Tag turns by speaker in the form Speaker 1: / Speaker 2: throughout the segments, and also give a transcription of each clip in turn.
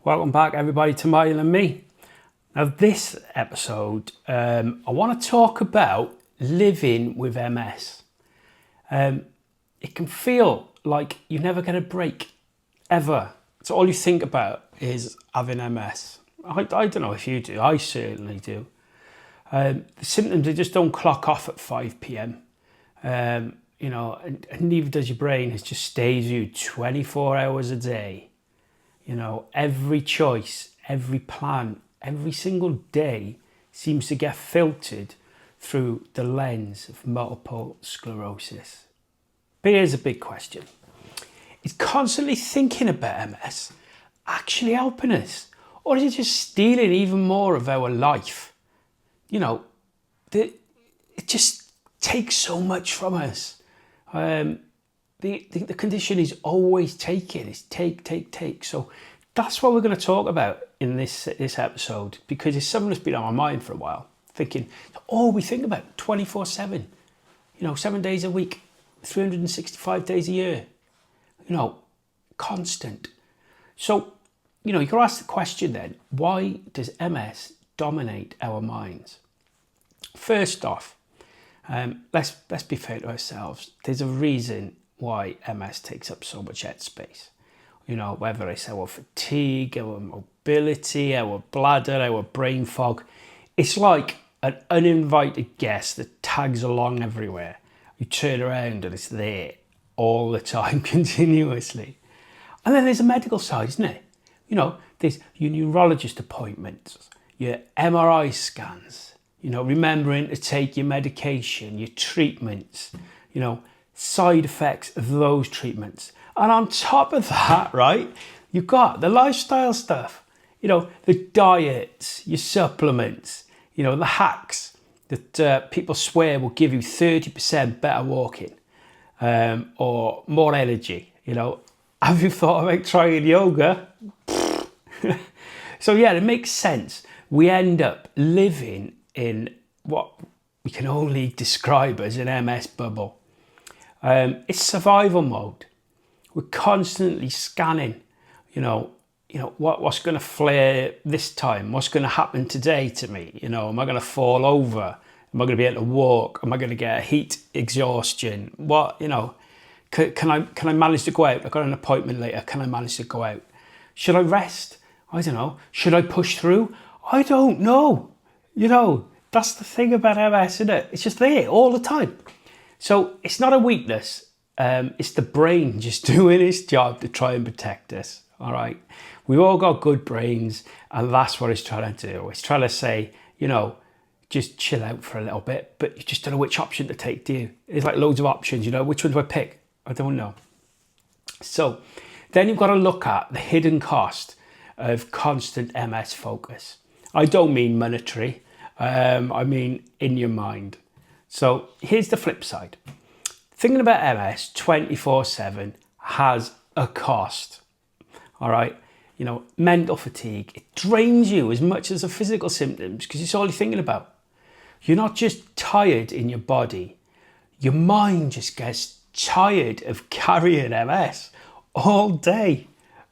Speaker 1: Welcome back everybody to Myelin and me. Now this episode, I want to talk about living with MS. It can feel like you never get a break, ever. So all you think about is having MS. I don't know if you do, I certainly do. The symptoms, they just don't clock off at 5 p.m. And neither does your brain. It just stays with you 24 hours a day. Every choice, every plan, every single day seems to get filtered through the lens of multiple sclerosis. But here's a big question. Is constantly thinking about MS actually helping us? Or is it just stealing even more of our life? It just takes so much from us. The condition is always taking. It's take. So that's what we're going to talk about in this episode, because it's something that's been on my mind for a while. Thinking, we think about 24/7, 7 days a week, 365 days a year, constant. So, you can ask the question then, why does MS dominate our minds? First off, let's be fair to ourselves. There's a reason why MS takes up so much headspace. Whether it's our fatigue, our mobility, our bladder, our brain fog. It's like an uninvited guest that tags along everywhere. You turn around and it's there all the time, continuously. And then there's a medical side, isn't it? There's your neurologist appointments, your MRI scans, remembering to take your medication, your treatments, side effects of those treatments. And on top of that, right, you've got the lifestyle stuff, the diets, your supplements, the hacks that people swear will give you 30% better walking or more energy. Have you thought about trying yoga? So yeah, it makes sense. We end up living in what we can only describe as an MS bubble. It's survival mode. We're constantly scanning, what's going to flare this time? What's going to happen today to me? Am I going to fall over? Am I going to be able to walk? Am I going to get a heat exhaustion? Can I manage to go out? I've got an appointment later. Can I manage to go out? Should I rest? I don't know. Should I push through? I don't know. That's the thing about MS, isn't it? It's just there all the time. So it's not a weakness. It's the brain just doing its job to try and protect us. All right. We've all got good brains, and that's what it's trying to do. It's trying to say, just chill out for a little bit, but you just don't know which option to take, do you? It's like loads of options, which one do I pick? I don't know. So then you've got to look at the hidden cost of constant MS focus. I don't mean monetary. I mean in your mind. So here's the flip side. Thinking about MS 24/7 has a cost. All right. Mental fatigue. It drains you as much as the physical symptoms because it's all you're thinking about. You're not just tired in your body. Your mind just gets tired of carrying MS all day.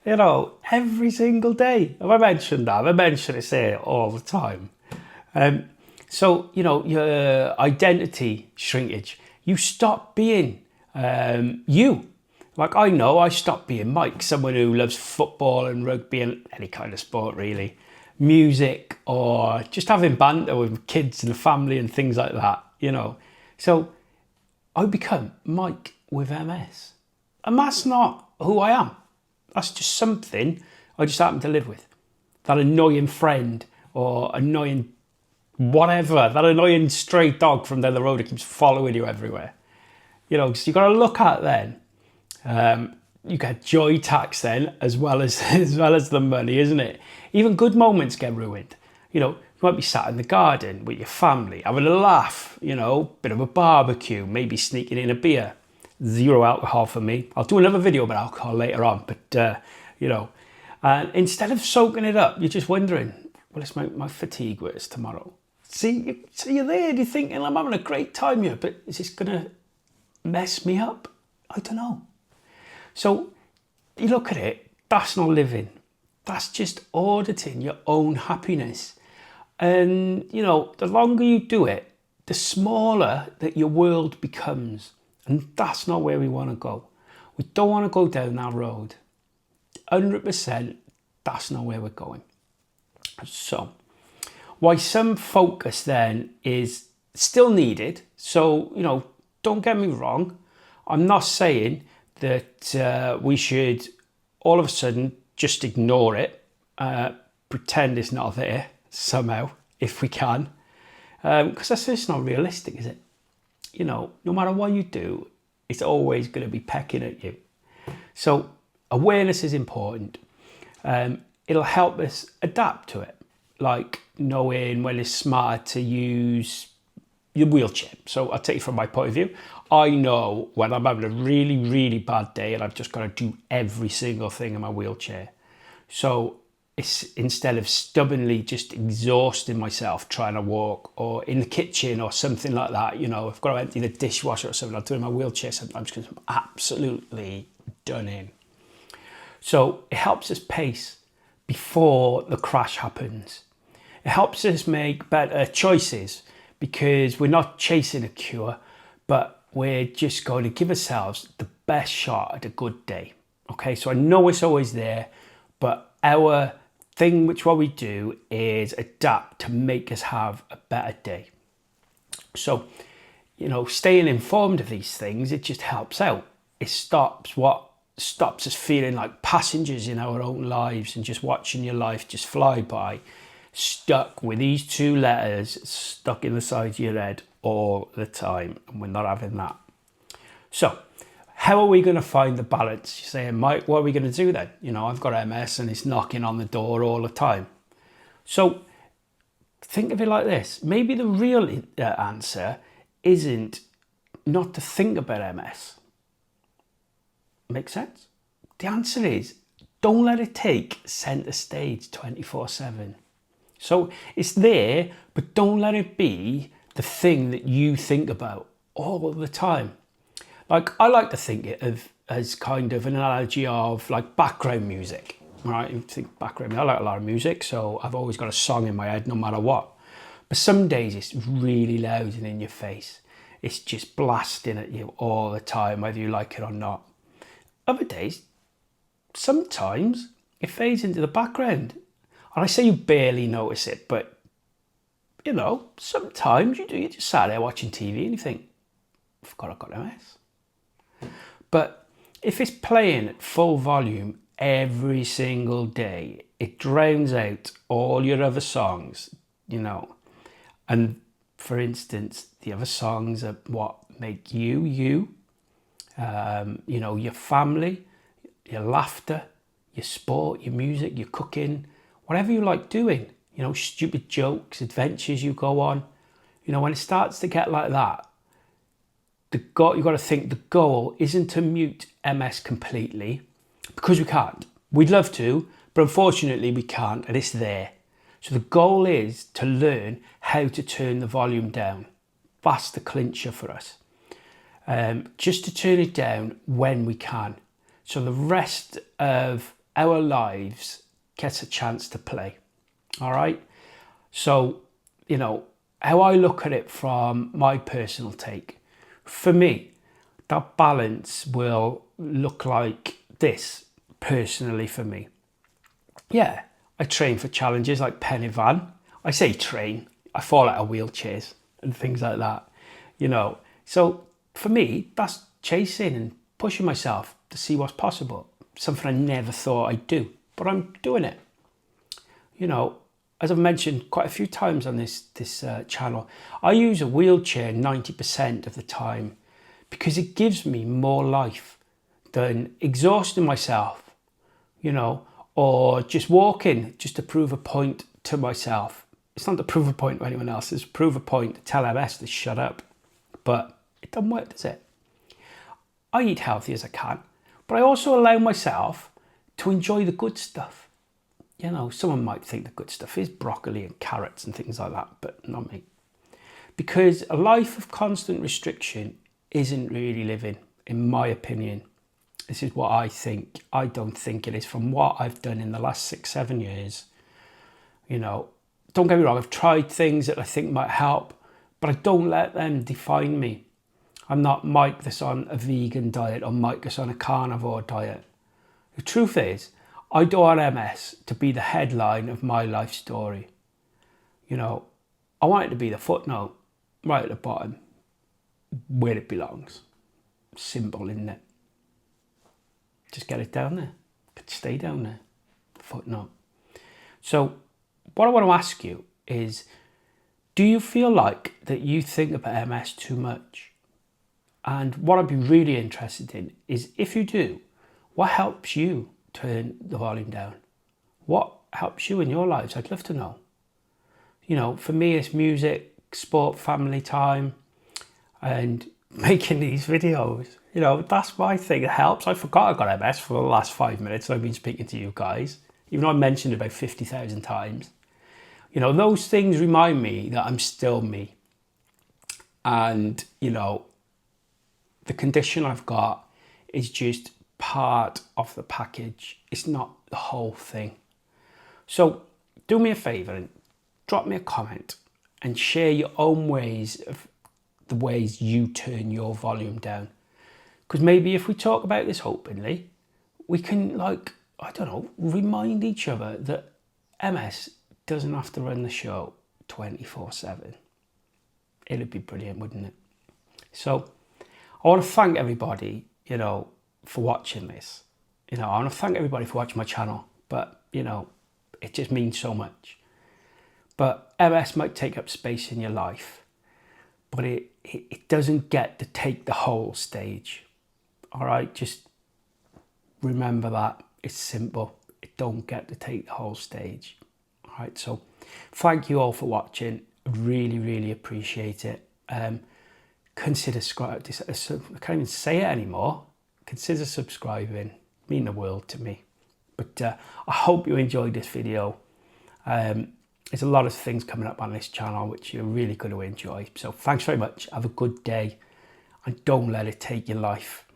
Speaker 1: Every single day. Have I mentioned that? I mention it here all the time. So, your identity shrinkage. You stop being you. Like I stopped being Mike, someone who loves football and rugby and any kind of sport really, music or just having banter with kids and the family and things like that, So I become Mike with MS. And that's not who I am. That's just something I just happen to live with. That annoying friend or annoying whatever, that annoying stray dog from down the road that keeps following you everywhere. So you've got to look at then. You get joy tax then, as well as the money, isn't it? Even good moments get ruined. You might be sat in the garden with your family, having a laugh, bit of a barbecue, maybe sneaking in a beer. 0 alcohol for me. I'll do another video about alcohol later on, but and instead of soaking it up, you're just wondering, well, it's my fatigue worse tomorrow. So you're there, you're thinking, I'm having a great time here, but is this gonna mess me up? I don't know. So you look at it, that's not living. That's just auditing your own happiness. And, you know, the longer you do it, the smaller that your world becomes. And that's not where we want to go. We don't want to go down that road. 100%, that's not where we're going. So, why some focus then is still needed. So, you know, don't get me wrong. I'm not saying that we should all of a sudden just ignore it, pretend it's not there somehow, if we can. Because that's just not realistic, is it? You know, no matter what you do, it's always going to be pecking at you. So awareness is important. It'll help us adapt to it, like knowing when it's smart to use your wheelchair. So I'll take it from my point of view. I know when I'm having a really, really bad day and I've just got to do every single thing in my wheelchair. So it's instead of stubbornly just exhausting myself trying to walk, or in the kitchen or something like that, you know, I've got to empty the dishwasher or something, I'll do it in my wheelchair sometimes because I'm absolutely done in. So it helps us pace before the crash happens. It helps us make better choices because we're not chasing a cure, but we're just going to give ourselves the best shot at a good day. Okay, so I know it's always there, but our thing, what we do is adapt to make us have a better day. So, you know, staying informed of these things, it just helps out. It stops us feeling like passengers in our own lives and just watching your life just fly by, stuck with these two letters stuck in the side of your head all the time, and we're not having that. So how are we going to find the balance? You're saying, Mike, what are we going to do then? You know, I've got MS and it's knocking on the door all the time. So think of it like this. Maybe the real answer isn't not to think about MS. Make sense? The answer is don't let it take center stage 24/7. So it's there, but don't let it be the thing that you think about all the time. Like, I like to think of as kind of an analogy of like background music, right? You think background, I like a lot of music, so I've always got a song in my head no matter what. But some days it's really loud and in your face. It's just blasting at you all the time, whether you like it or not. Other days, sometimes it fades into the background. And I say you barely notice it, but you know, sometimes you do. You just sat there watching TV and you think, I forgot I've got MS. But if it's playing at full volume every single day, it drowns out all your other songs, you know. And for instance, the other songs are what make you, you know, your family, your laughter, your sport, your music, your cooking, whatever you like doing, you know, stupid jokes, adventures you go on. You know, when it starts to get like that, you've got to think the goal isn't to mute MS completely, because we can't. We'd love to, but unfortunately we can't, and it's there. So the goal is to learn how to turn the volume down. That's the clincher for us. Just to turn it down when we can. So the rest of our lives gets a chance to play. All right. So, you know, how I look at it from my personal take, for me, that balance will look like this personally for me. Yeah, I train for challenges like Pen Van. I say train, I fall out of wheelchairs and things like that, you know. So for me, that's chasing and pushing myself to see what's possible. Something I never thought I'd do, but I'm doing it. You know, as I've mentioned quite a few times on this channel, I use a wheelchair 90% of the time because it gives me more life than exhausting myself, you know, or just walking just to prove a point to myself. It's not to prove a point to anyone else, it's to prove a point to tell MS to shut up. But it doesn't work, does it? I eat healthy as I can, but I also allow myself to enjoy the good stuff. You know, someone might think the good stuff is broccoli and carrots and things like that, but not me. Because a life of constant restriction isn't really living, in my opinion. This is what I think. I don't think it is. From what I've done in the last 6-7 years, you know, don't get me wrong, I've tried things that I think might help, but I don't let them define me. I'm not Mike that's on a vegan diet or Mike that's on a carnivore diet. The truth is, I don't want MS to be the headline of my life story. You know, I want it to be the footnote right at the bottom where it belongs. Simple, isn't it? Just get it down there. Stay down there. Footnote. So what I want to ask you is, do you feel like that you think about MS too much? And what I'd be really interested in is, if you do, what helps you turn the volume down? What helps you in your lives? I'd love to know. You know, for me, it's music, sport, family time, and making these videos. You know, that's my thing. It helps. I forgot I got MS for the last 5 minutes. I've been speaking to you guys, even though I mentioned it about 50,000 times. You know, those things remind me that I'm still me. And, you know, the condition I've got is just part of the package. It's not the whole thing. So do me a favor and drop me a comment and share your own ways of the ways you turn your volume down. Because maybe if we talk about this openly, we can, like, I don't know, remind each other that MS doesn't have to run the show 24/7. It'd be brilliant, wouldn't it? So I want to thank everybody, you know, for watching this. You know, I want to thank everybody for watching my channel, but, you know, it just means so much. But MS might take up space in your life, but it doesn't get to take the whole stage. All right, just remember that. It's simple. It don't get to take the whole stage. All right, so thank you all for watching. Really, really appreciate it. Consider subscribing. I can't even say it anymore. Consider subscribing. Mean the world to me. But I hope you enjoyed this video. There's a lot of things coming up on this channel which you're really going to enjoy. So thanks very much. Have a good day, and don't let it take your life.